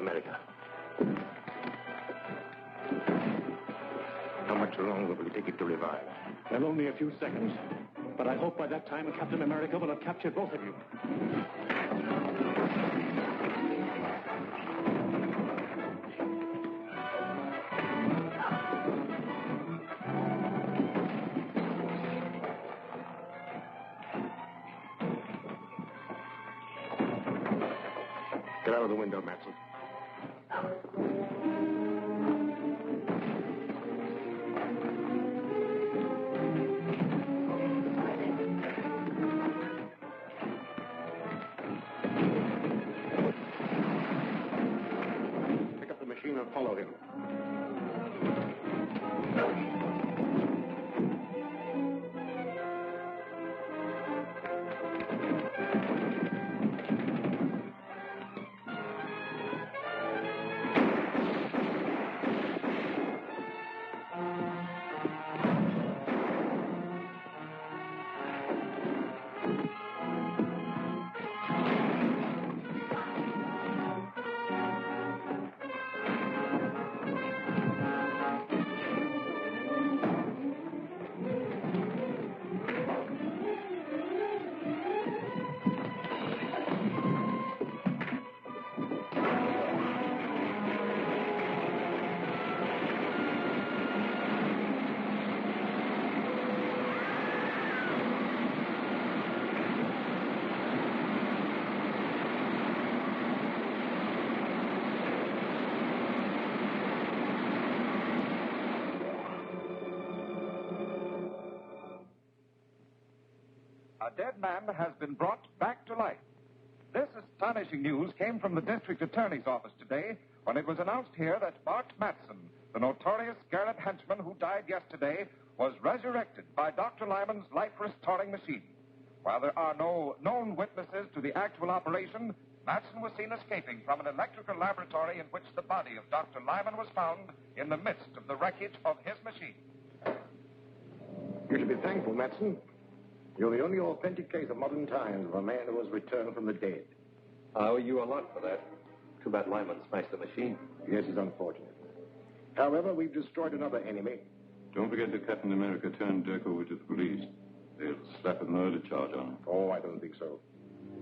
America. How much longer will it take it to revive? Well, only a few seconds. But I hope by that time Captain America will have captured both of you. Get out of the window, Matson. Pick up the machine and follow him. A dead man has been brought back to life. This astonishing news came from the district attorney's office today when it was announced here that Bart Matson, the notorious Scarab henchman who died yesterday, was resurrected by Dr. Lyman's life-restoring machine. While there are no known witnesses to the actual operation, Matson was seen escaping from an electrical laboratory in which the body of Dr. Lyman was found in the midst of the wreckage of his machine. You should be thankful, Matson. You're the only authentic case of modern times of a man who was returned from the dead. I owe you a lot for that. Too bad Lyman smashed the machine. Yes, it's unfortunate. However, we've destroyed another enemy. Don't forget that Captain America turned Dirk over to the police. They'll slap a murder charge on him. Oh, I don't think so.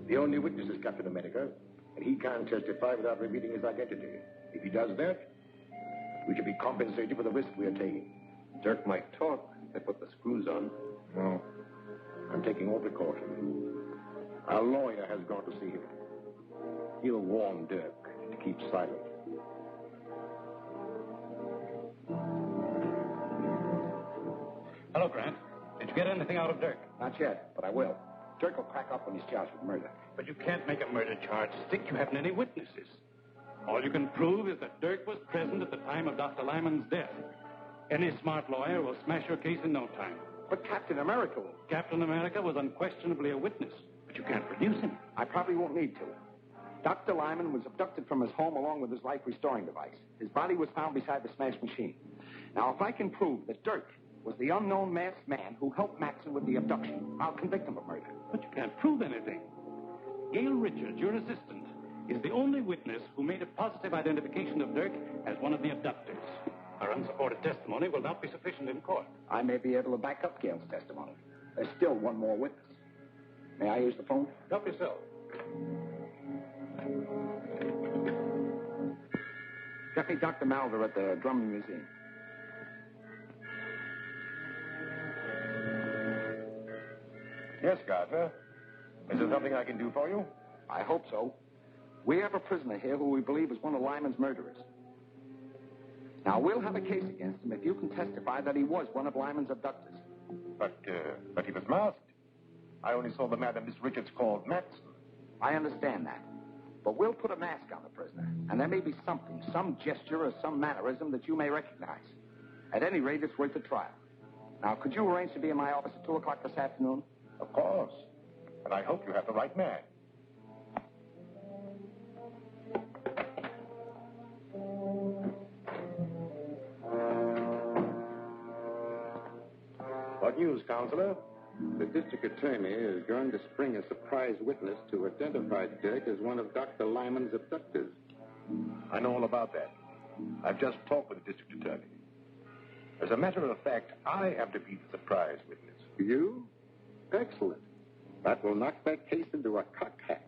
The only witness is Captain America, and he can't testify without revealing his identity. If he does that, we should be compensated for the risk we are taking. Dirk might talk if they put the screws on. No. I'm taking all precautions. Our lawyer has gone to see him. He'll warn Dirk to keep silent. Hello, Grant. Did you get anything out of Dirk? Not yet, but I will. Dirk will crack up when he's charged with murder. But you can't make a murder charge stick. You haven't any witnesses. All you can prove is that Dirk was present at the time of Dr. Lyman's death. Any smart lawyer will smash your case in no time. But Captain America will. Captain America was unquestionably a witness, but you can't produce him. I probably won't need to. Dr. Lyman was abducted from his home along with his life-restoring device. His body was found beside the smashed machine. Now, if I can prove that Dirk was the unknown masked man who helped Matson with the abduction, I'll convict him of murder. But you can't prove anything. Gail Richards, your assistant, is the only witness who made a positive identification of Dirk as one of the abductors. Our unsupported testimony will not be sufficient in court. I may be able to back up Gail's testimony. There's still one more witness. May I use the phone? Help yourself. Get me Dr. Malver at the Drummond Museum. Yes, Gardner. Is there something I can do for you? I hope so. We have a prisoner here who we believe is one of Lyman's murderers. Now, we'll have a case against him if you can testify that he was one of Lyman's abductors. But he was masked. I only saw the man that Miss Richards called Matson. I understand that. But we'll put a mask on the prisoner, and there may be something, some gesture or some mannerism that you may recognize. At any rate, it's worth a trial. Now, could you arrange to be in my office at 2 o'clock this afternoon? Of course. And I hope you have the right man. What news, Counselor? The district attorney is going to spring a surprise witness to identify Dirk as one of Dr. Lyman's abductors. I know all about that. I've just talked with the district attorney. As a matter of fact, I am to be the surprise witness. You? Excellent. That will knock that case into a cocked hat.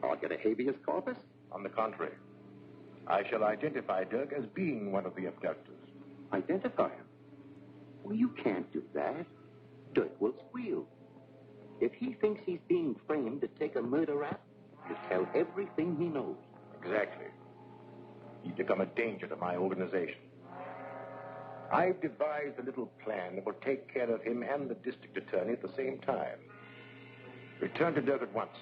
I'll get a habeas corpus? On the contrary, I shall identify Dirk as being one of the abductors. Identify him? Well, you can't do that. Dirk will squeal. If he thinks he's being framed to take a murder rap, he'll tell everything he knows. Exactly. He's become a danger to my organization. I've devised a little plan that will take care of him and the district attorney at the same time. Return to Dirk at once.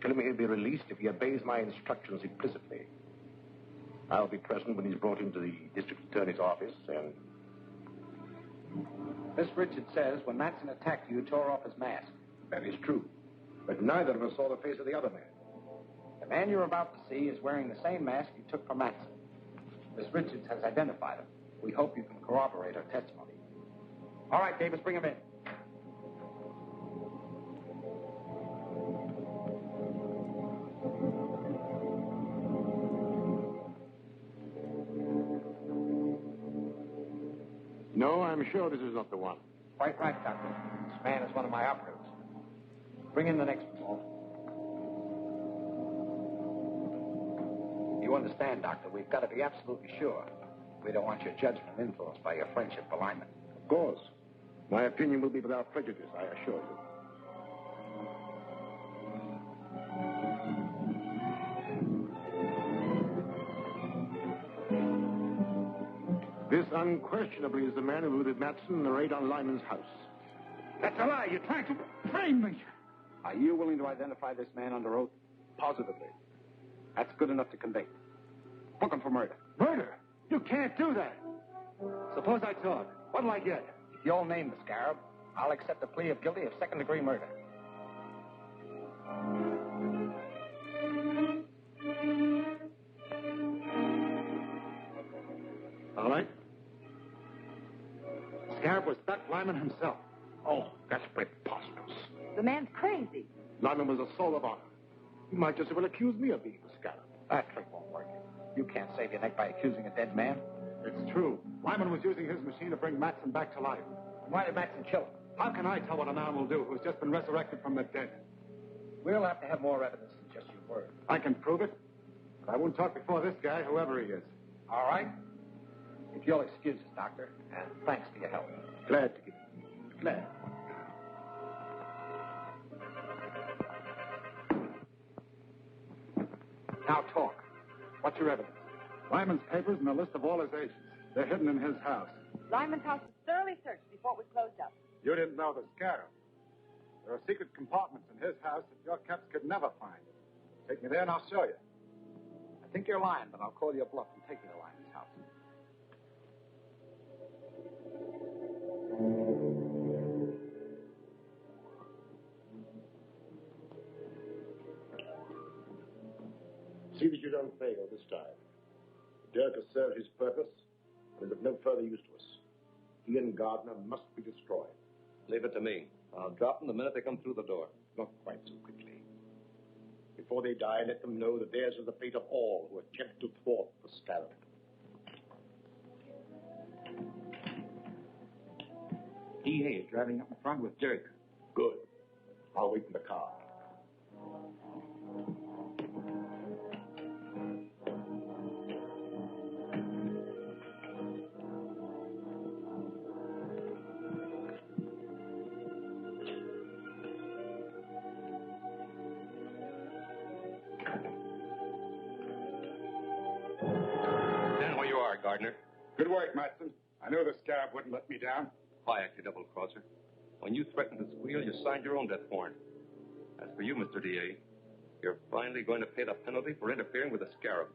Tell him he'll be released if he obeys my instructions implicitly. I'll be present when he's brought into the district attorney's office, and... Miss Richards says when Matson attacked you, you tore off his mask. That is true. But neither of us saw the face of the other man. The man you're about to see is wearing the same mask you took from Matson. Miss Richards has identified him. We hope you can corroborate her testimony. All right, Davis, bring him in. No, I'm sure this is not the one. Quite right, Doctor. This man is one of my operatives. Bring in the next one, Walt. You understand, Doctor, we've got to be absolutely sure. We don't want your judgment influenced by your friendship for Lyman. Of course. My opinion will be without prejudice, I assure you. This unquestionably is the man who looted Matson in the raid on Lyman's house. That's a lie. You're trying to frame me. Are you willing to identify this man under oath? Positively. That's good enough to convict. Book him for murder. Murder? You can't do that. Suppose I talk. What'll I get? If you'll name the Scarab, I'll accept a plea of guilty of second-degree murder. All right. Scarab was that Lyman himself. Oh, that's preposterous. The man's crazy. Lyman was a soul of honor. He might just as well accuse me of being the Scarab. That trick won't work. You can't save your neck by accusing a dead man. It's true. Lyman was using his machine to bring Matson back to life. Why did Matson kill him? How can I tell what a man will do who's just been resurrected from the dead? We'll have to have more evidence than just your word. I can prove it, but I won't talk before this guy, whoever he is. All right? If you'll excuse us, Doctor, and thanks for your help. Glad to give it. Glad. Now talk. What's your evidence? Lyman's papers and a list of all his agents. They're hidden in his house. Lyman's house was thoroughly searched before it was closed up. You didn't know the Scarab. There are secret compartments in his house that your caps could never find. Take me there and I'll show you. I think you're lying, but I'll call you a bluff and take you to Lyman's house. See that you don't fail this time. Dirk has served his purpose and is of no further use to us. He and Gardner must be destroyed. Leave it to me. I'll drop them the minute they come through the door. Not quite so quickly. Before they die, let them know that theirs is the fate of all who attempt to thwart the Scarab. DA is driving up in front with Dirk. Good. I'll wait in the car. Stand where you are, Gardner. Good work, Matson. I knew the Scarab wouldn't let me down. Quiet, you double-crosser. When you threatened to squeal, you signed your own death warrant. As for you, Mr. DA, you're finally going to pay the penalty for interfering with the Scarab.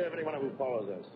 care of anyone who follows us.